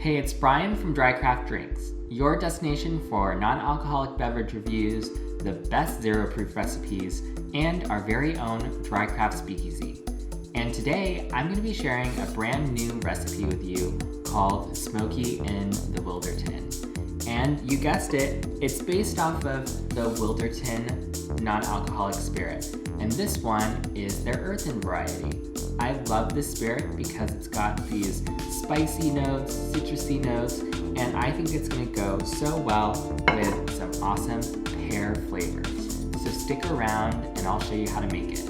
Hey, it's Brian from Drycraft Drinks, your destination for non-alcoholic beverage reviews, the best zero-proof recipes, and our very own Drycraft speakeasy. And today, I'm going to be sharing a brand new recipe with you called Smokey in the Wilderton. And you guessed it, it's based off of the Wilderton non-alcoholic spirit. And this one is their earthen variety. I love this spirit because it's got these spicy notes, citrusy notes, and I think it's going to go so well with some awesome pear flavors. So stick around and I'll show you how to make it.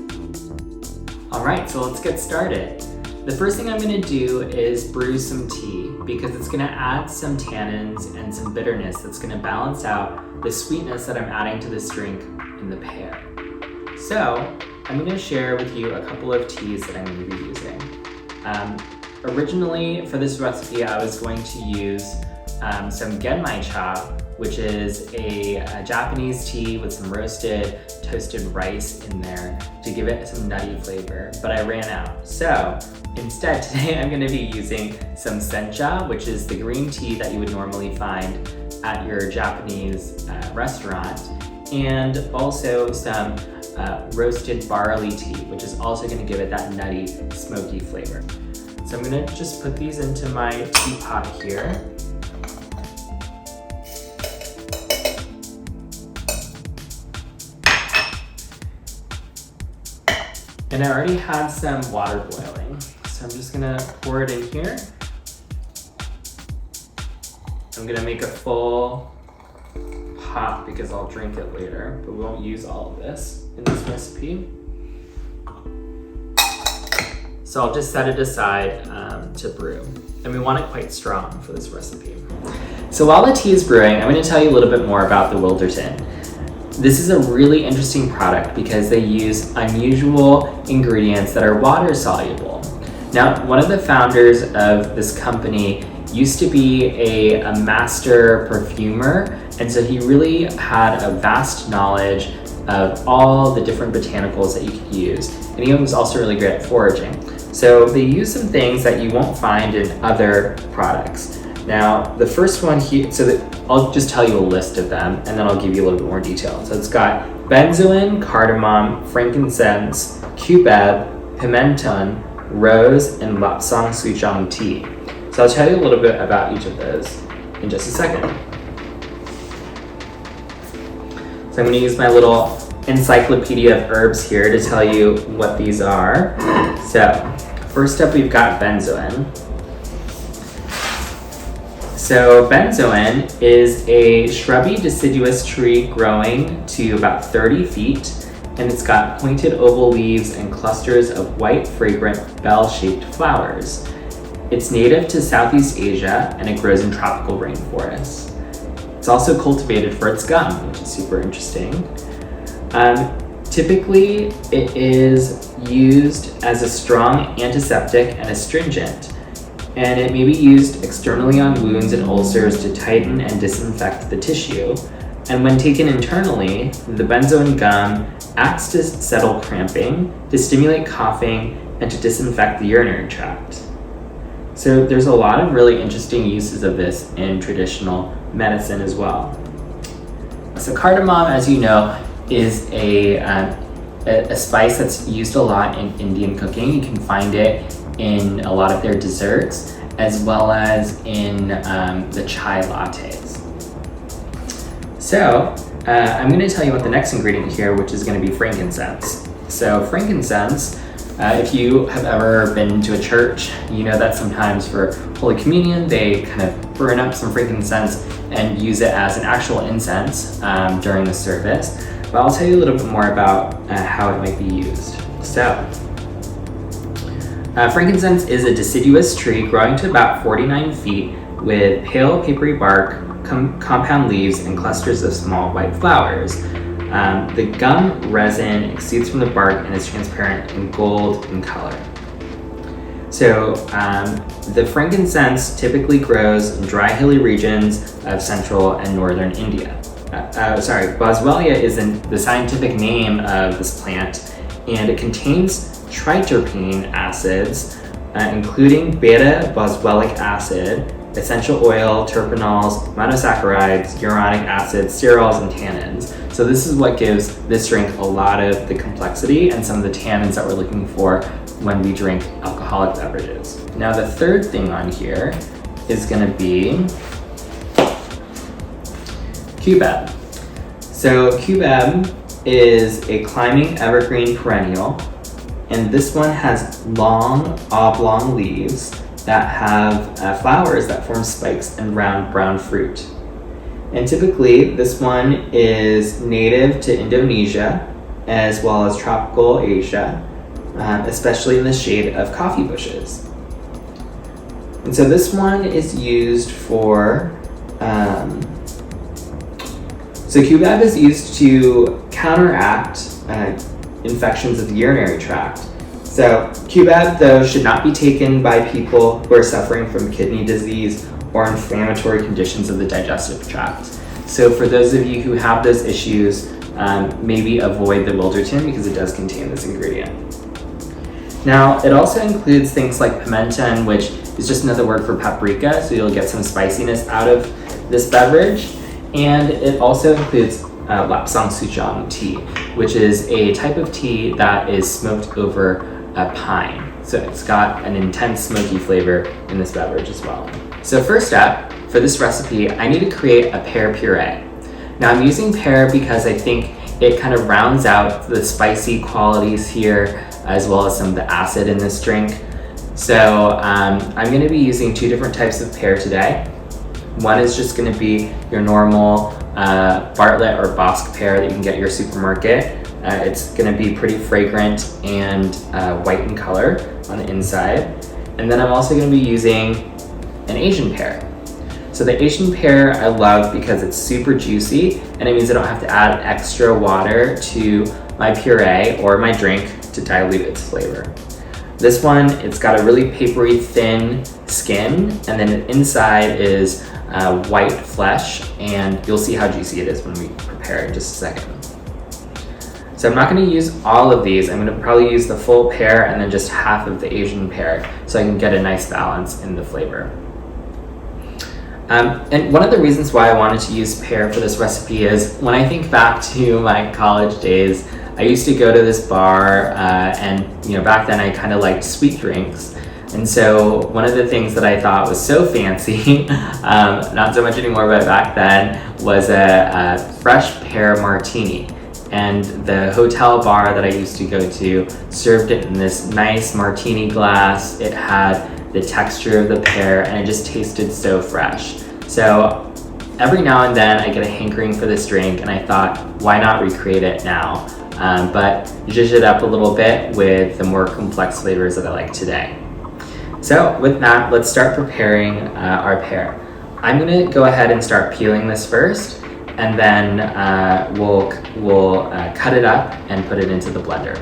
Alright, so let's get started. The first thing I'm going to do is brew some tea because it's going to add some tannins and some bitterness that's going to balance out the sweetness that I'm adding to this drink in the pear. So I'm going to share with you a couple of teas that I'm going to be using. Originally for this recipe I was going to use some genmai cha, which is a Japanese tea with some roasted toasted rice in there to give it some nutty flavor, but I ran out. So instead today I'm going to be using some sencha, which is the green tea that you would normally find at your Japanese restaurant, and also some roasted barley tea, which is also going to give it that nutty, smoky flavor. So I'm going to just put these into my teapot here. And I already had some water boiling, so I'm just going to pour it in here. I'm going to make a full pot because I'll drink it later, but we won't use all of this in this recipe. So I'll just set it aside to brew. And we want it quite strong for this recipe. So while the tea is brewing, I'm going to tell you a little bit more about the Wilderton. This is a really interesting product because they use unusual ingredients that are water soluble. Now, one of the founders of this company used to be a master perfumer, and so he really had a vast knowledge of all the different botanicals that you could use. And he was also really great at foraging. So they use some things that you won't find in other products. Now, the first one here, I'll just tell you a list of them, and then I'll give you a little bit more detail. So it's got benzoin, cardamom, frankincense, cubeb, pimenton, rose, and lapsang souchong tea. So I'll tell you a little bit about each of those in just a second. So I'm going to use my little encyclopedia of herbs here to tell you what these are. So first up we've got benzoin. So benzoin is a shrubby deciduous tree growing to about 30 feet, and it's got pointed oval leaves and clusters of white fragrant bell-shaped flowers. It's native to Southeast Asia and it grows in tropical rainforests. It's also cultivated for its gum, which is super interesting. Typically, it is used as a strong antiseptic and astringent, and it may be used externally on wounds and ulcers to tighten and disinfect the tissue. And when taken internally, the benzoin gum acts to settle cramping, to stimulate coughing, and to disinfect the urinary tract. So there's a lot of really interesting uses of this in traditional medicine as well. So cardamom, as you know, is a spice that's used a lot in Indian cooking. You can find it in a lot of their desserts, as well as in the chai lattes. So I'm going to tell you about the next ingredient here, which is going to be frankincense. So frankincense, if you have ever been to a church, you know that sometimes for Holy Communion, they kind of burn up some frankincense and use it as an actual incense during the service. But I'll tell you a little bit more about how it might be used. So, frankincense is a deciduous tree growing to about 49 feet with pale papery bark, compound leaves, and clusters of small white flowers. The gum resin exudes from the bark and is transparent and gold in color. So the frankincense typically grows in dry hilly regions of central and northern India. Boswellia is the scientific name of this plant, and it contains triterpene acids, including beta-boswellic acid, essential oil, terpenols, monosaccharides, uronic acids, sterols, and tannins. So this is what gives this drink a lot of the complexity and some of the tannins that we're looking for when we drink alcoholic beverages. Now the third thing on here is going to be cubeb. So cubeb is a climbing evergreen perennial, and this one has long oblong leaves that have flowers that form spikes and round brown fruit. And typically this one is native to Indonesia as well as tropical Asia, especially in the shade of coffee bushes. And so this one is used for, so cubeb is used to counteract infections of the urinary tract. So cubeb, though, should not be taken by people who are suffering from kidney disease or inflammatory conditions of the digestive tract. So for those of you who have those issues, maybe avoid the Wilderton because it does contain this ingredient. Now, it also includes things like pimenton, which is just another word for paprika, so you'll get some spiciness out of this beverage. And it also includes lapsang souchong tea, which is a type of tea that is smoked over a pine. So it's got an intense smoky flavor in this beverage as well. So first up, for this recipe, I need to create a pear puree. Now I'm using pear because I think it kind of rounds out the spicy qualities here, as well as some of the acid in this drink. So I'm going to be using two different types of pear today. One is just going to be your normal Bartlett or Bosc pear that you can get at your supermarket. It's going to be pretty fragrant and white in color on the inside. And then I'm also going to be using an Asian pear. So the Asian pear I love because it's super juicy, and it means I don't have to add extra water to my puree or my drink to dilute its flavor. This one, it's got a really papery thin skin, and then inside is white flesh, and you'll see how juicy it is when we prepare it in just a second. So I'm not going to use all of these. I'm going to probably use the full pear and then just half of the Asian pear so I can get a nice balance in the flavor. And one of the reasons why I wanted to use pear for this recipe is when I think back to my college days, I used to go to this bar and back then I kind of liked sweet drinks. And so one of the things that I thought was so fancy, not so much anymore, but back then, was a fresh pear martini. And the hotel bar that I used to go to served it in this nice martini glass. It had the texture of the pear, and it just tasted so fresh. So every now and then I get a hankering for this drink, and I thought, why not recreate it now? But zhuzh it up a little bit with the more complex flavors that I like today. So with that, let's start preparing our pear. I'm gonna go ahead and start peeling this first, and then we'll cut it up and put it into the blender.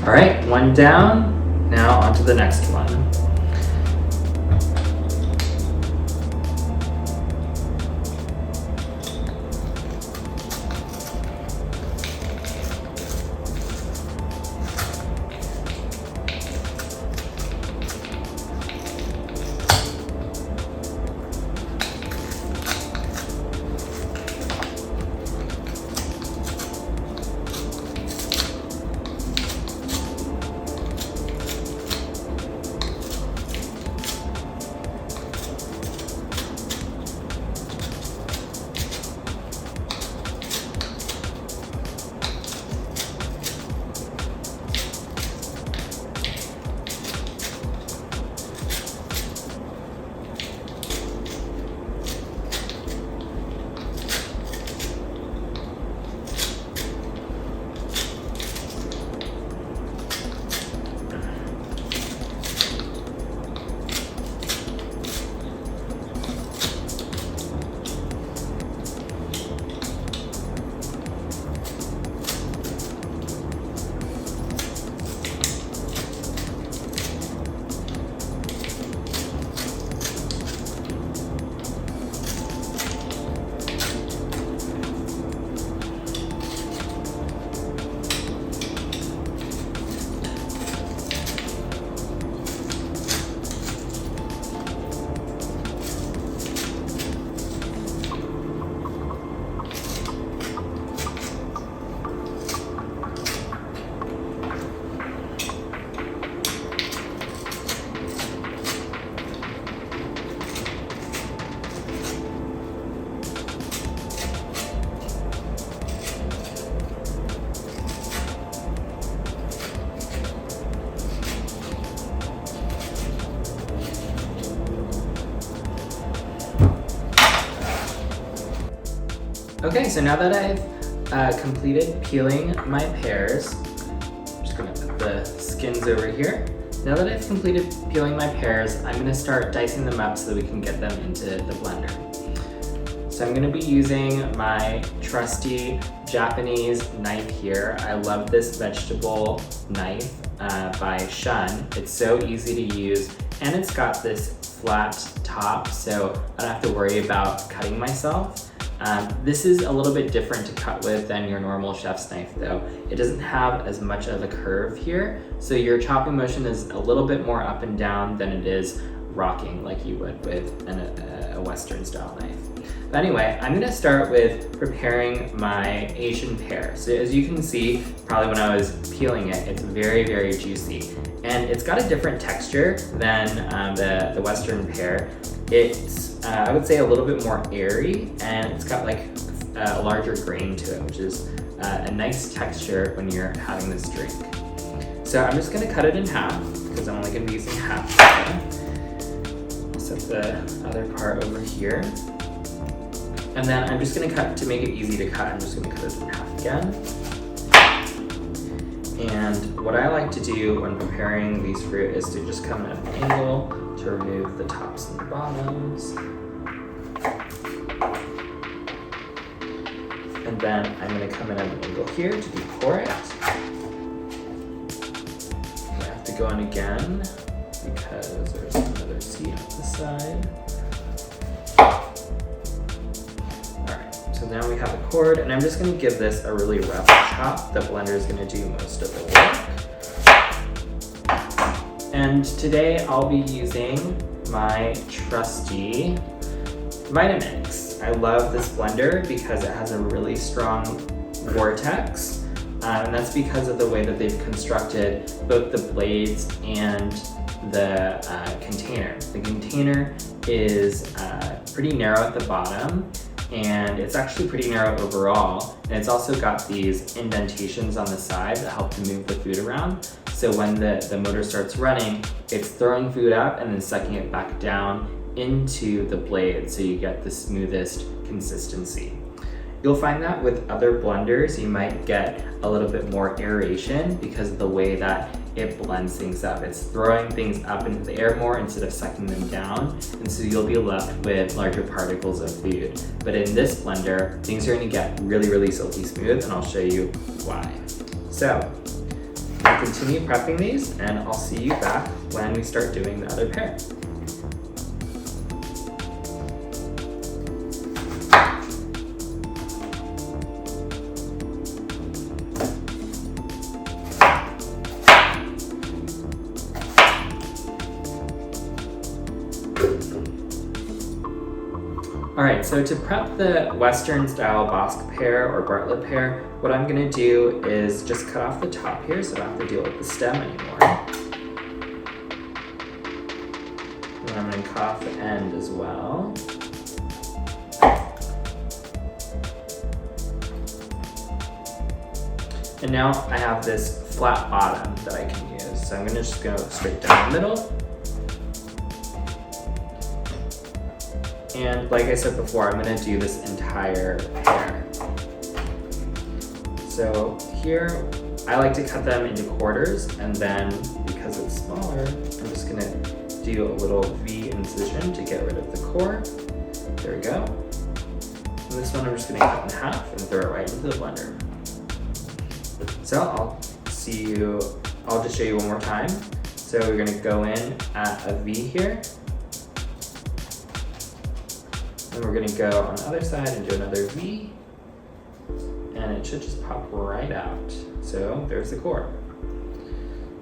All right, one down. Now onto the next one. Okay, so now that I've completed peeling my pears, I'm just gonna put the skins over here. Now that I've completed peeling my pears, I'm gonna start dicing them up so that we can get them into the blender. So I'm gonna be using my trusty Japanese knife here. I love this vegetable knife by Shun. It's so easy to use, and it's got this flat top, so I don't have to worry about cutting myself. This is a little bit different to cut with than your normal chef's knife though. It doesn't have as much of a curve here, so your chopping motion is a little bit more up and down than it is rocking like you would with a Western style knife. But anyway, I'm gonna start with preparing my Asian pear. So as you can see, probably when I was peeling it, it's very, very juicy. And it's got a different texture than the Western pear. It's, I would say, a little bit more airy, and it's got like a larger grain to it, which is a nice texture when you're having this drink. So I'm just gonna cut it in half, because I'm only gonna be using half today. I'll set the other part over here. And then I'm just gonna cut, to make it easy to cut, I'm just gonna cut it in half again. And what I like to do when preparing these fruit is to just come at an angle to remove the tops and the bottoms. And then I'm gonna come in at an angle here to decore it. I have to go in again because there's another seed on the side. So now we have a cord, and I'm just gonna give this a really rough chop. The blender is gonna do most of the work. And today I'll be using my trusty Vitamix. I love this blender because it has a really strong vortex, and that's because of the way that they've constructed both the blades and the container. The container is pretty narrow at the bottom, and it's actually pretty narrow overall. And it's also got these indentations on the side that help to move the food around. So when the motor starts running, it's throwing food up and then sucking it back down into the blade, so you get the smoothest consistency. You'll find that with other blenders, you might get a little bit more aeration because of the way that it blends things up. It's throwing things up into the air more instead of sucking them down, and so you'll be left with larger particles of food. But in this blender, things are gonna get really, really silky smooth, and I'll show you why. So, I'm continue prepping these, and I'll see you back when we start doing the other pair. Alright, so to prep the Western style Bosc pear or Bartlett pear, what I'm going to do is just cut off the top here so I don't have to deal with the stem anymore. And I'm going to cut off the end as well. And now I have this flat bottom that I can use. So I'm going to just go straight down the middle. And like I said before, I'm going to do this entire pear. So here, I like to cut them into quarters, and then because it's smaller, I'm just going to do a little V incision to get rid of the core. There we go. And this one I'm just going to cut in half and throw it right into the blender. So I'll just show you one more time. So we're going to go in at a V here. And we're going to go on the other side and do another V, and it should just pop right out. So there's the core.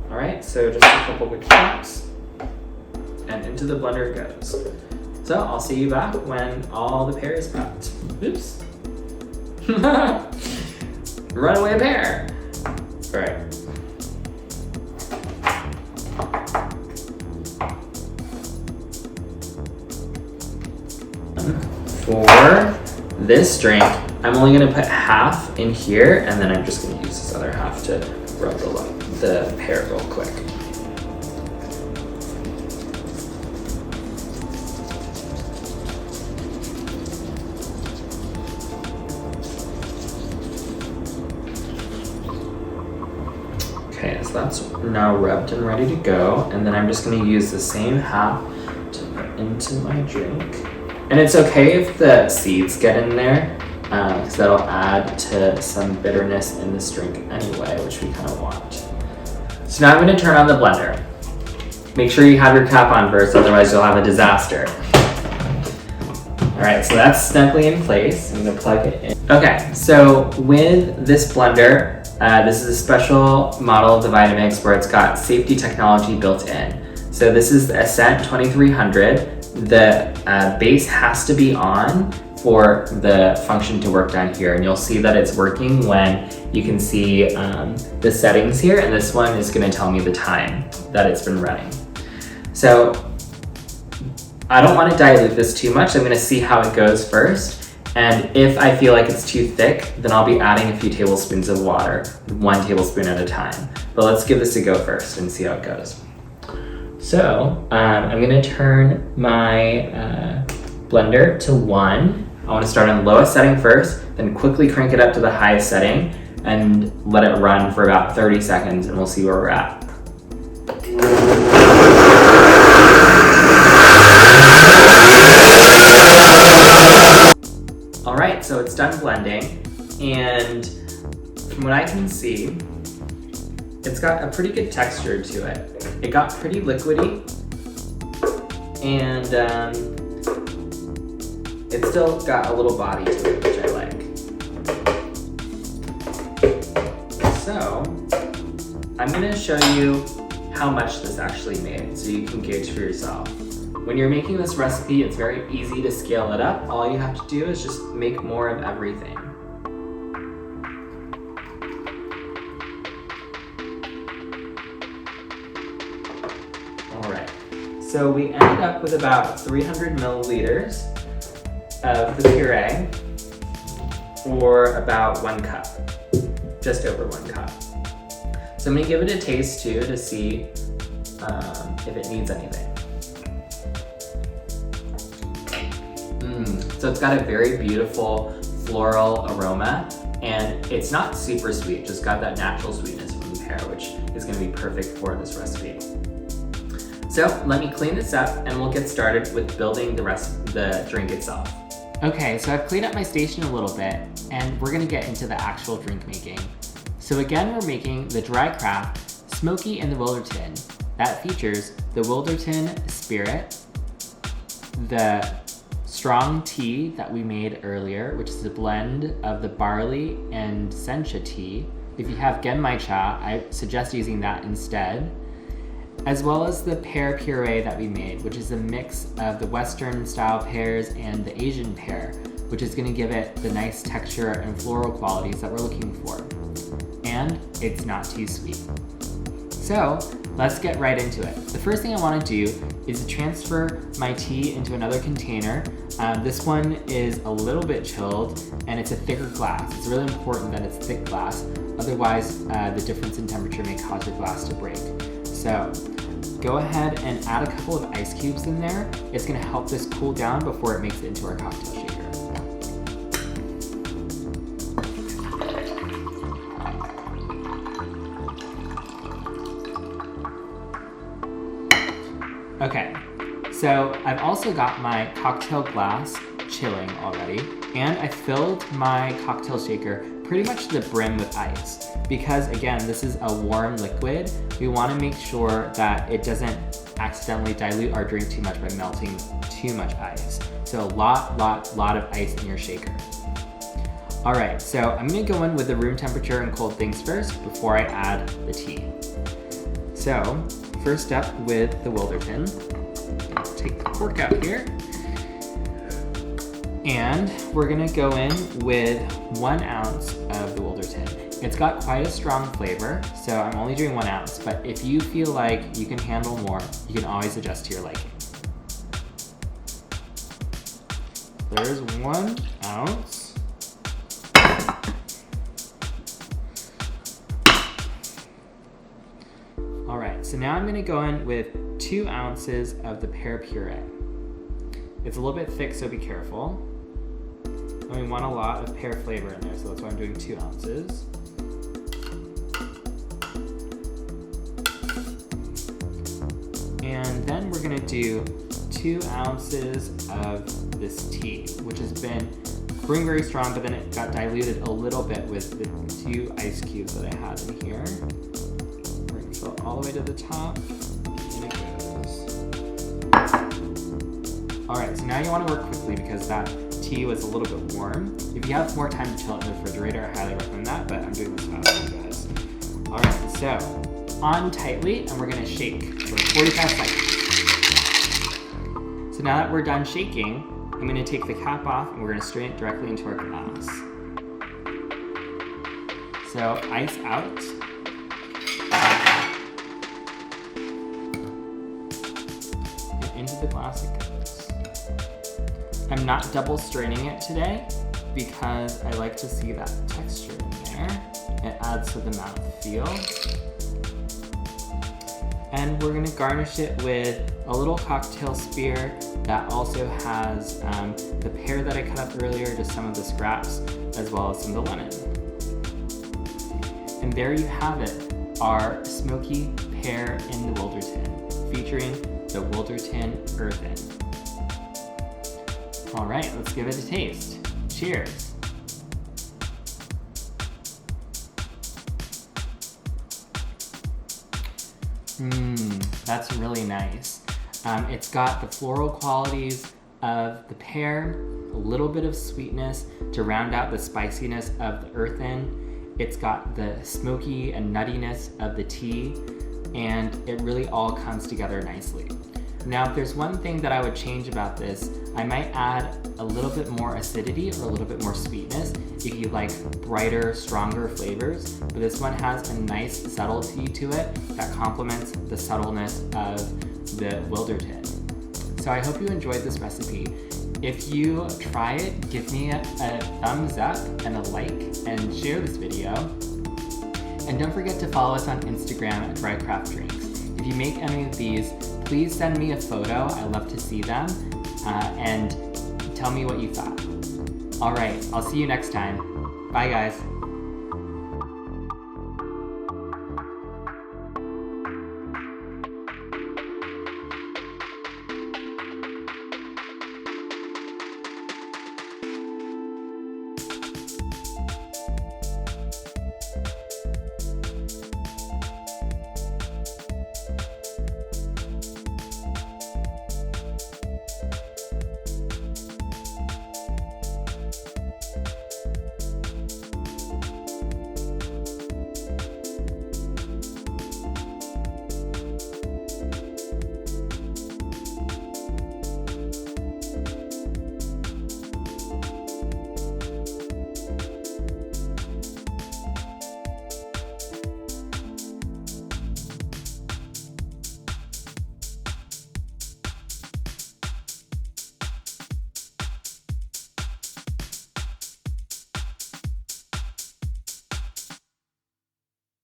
All right, so just a couple quick taps, and into the blender it goes. So I'll see you back when all the pear is prepped. Oops. Runaway pear. All right. For this drink, I'm only going to put half in here, and then I'm just going to use this other half to rub the pear real quick. Okay, so that's now rubbed and ready to go, and then I'm just going to use the same half to put into my drink. And it's okay if the seeds get in there, because that'll add to some bitterness in this drink anyway, which we kind of want. So now I'm going to turn on the blender. Make sure you have your cap on first, otherwise you'll have a disaster. Alright, so that's snugly in place. I'm going to plug it in. Okay, so with this blender, this is a special model of the Vitamix where it's got safety technology built in. So this is the Ascent 2300. The base has to be on for the function to work down here, and you'll see that it's working when you can see the settings here, and this one is going to tell me the time that it's been running. So I don't want to dilute this too much. I'm going to see how it goes first, and if I feel like it's too thick, then I'll be adding a few tablespoons of water, 1 tablespoon at a time. But let's give this a go first and see how it goes. So I'm going to turn my blender to 1. I want to start on the lowest setting first, then quickly crank it up to the highest setting and let it run for about 30 seconds, and we'll see where we're at. All right, so it's done blending, and from what I can see, it's got a pretty good texture to it. It got pretty liquidy, and it's still got a little body to it, which I like. So I'm going to show you how much this actually made so you can gauge for yourself. When you're making this recipe, it's very easy to scale it up. All you have to do is just make more of everything. Alright, so we ended up with about 300 milliliters of the puree, or about 1 cup, just over 1 cup. So I'm going to give it a taste too to see if it needs anything. So it's got a very beautiful floral aroma, and it's not super sweet, just got that natural sweetness from the pear, which is going to be perfect for this recipe. So let me clean this up and we'll get started with building the drink itself. Okay, so I've cleaned up my station a little bit, and we're going to get into the actual drink making. So again, we're making the Drycraft Smokey and the Wilderton. That features the Wilderton Spirit, the strong tea that we made earlier, which is a blend of the barley and sencha tea. If you have genmai cha, I suggest using that instead, as well as the pear puree that we made, which is a mix of the Western style pears and the Asian pear, which is going to give it the nice texture and floral qualities that we're looking for. And it's not too sweet. So let's get right into it. The first thing I want to do is transfer my tea into another container. This one is a little bit chilled and it's a thicker glass. It's really important that it's thick glass, otherwise the difference in temperature may cause your glass to break. So go ahead and add a couple of ice cubes in there. It's going to help this cool down before it makes it into our cocktail shaker. Okay, so I've also got my cocktail glass chilling already, and I filled my cocktail shaker pretty much to the brim with ice. Because again, this is a warm liquid, we want to make sure that it doesn't accidentally dilute our drink too much by melting too much ice. So a lot of ice in your shaker. All right, so I'm gonna go in with the room temperature and cold things first before I add the tea. So, first up with the Wilderton. I'll take the cork out here. And we're gonna go in with 1 ounce of the Wilderton. It's got quite a strong flavor, so I'm only doing 1 ounce, but if you feel like you can handle more, you can always adjust to your liking. There's 1 ounce. All right, so now I'm gonna go in with 2 ounces of the pear puree. It's a little bit thick, so be careful. And we want a lot of pear flavor in there, so that's why I'm doing 2 ounces. And then we're gonna do 2 ounces of this tea, which has been brewing very strong, but then it got diluted a little bit with the 2 ice cubes that I had in here. Fill it all the way to the top, and it goes. All right, so now you want to work quickly because that tea was a little bit warm. If you have more time to chill it in the refrigerator, I highly recommend that, but I'm doing this fast for you guys. All right, so on tightly, and we're gonna shake for 45 seconds. So now that we're done shaking, I'm gonna take the cap off and we're gonna strain it directly into our glass. So ice out. Into the glass it goes. I'm not double straining it today because I like to see that texture in there. It adds to the mouthfeel. And we're gonna garnish it with a little cocktail spear that also has the pear that I cut up earlier, just some of the scraps, as well as some of the lemon. And there you have it, our Smokey Pear in the Wilderton, featuring the Wilderton Earthen. All right, let's give it a taste. Cheers. That's really nice. It's got the floral qualities of the pear, a little bit of sweetness to round out the spiciness of the earthen. It's got the smoky and nuttiness of the tea, and it really all comes together nicely. Now, if there's one thing that I would change about this, I might add a little bit more acidity or a little bit more sweetness if you like brighter, stronger flavors. But this one has a nice subtlety to it that complements the subtleness of the Wilderton. So I hope you enjoyed this recipe. If you try it, give me a thumbs up and a like and share this video. And don't forget to follow us on Instagram at Drycraft Drinks. If you make any of these, please send me a photo. I love to see them. And tell me what you thought. All right, I'll see you next time. Bye, guys.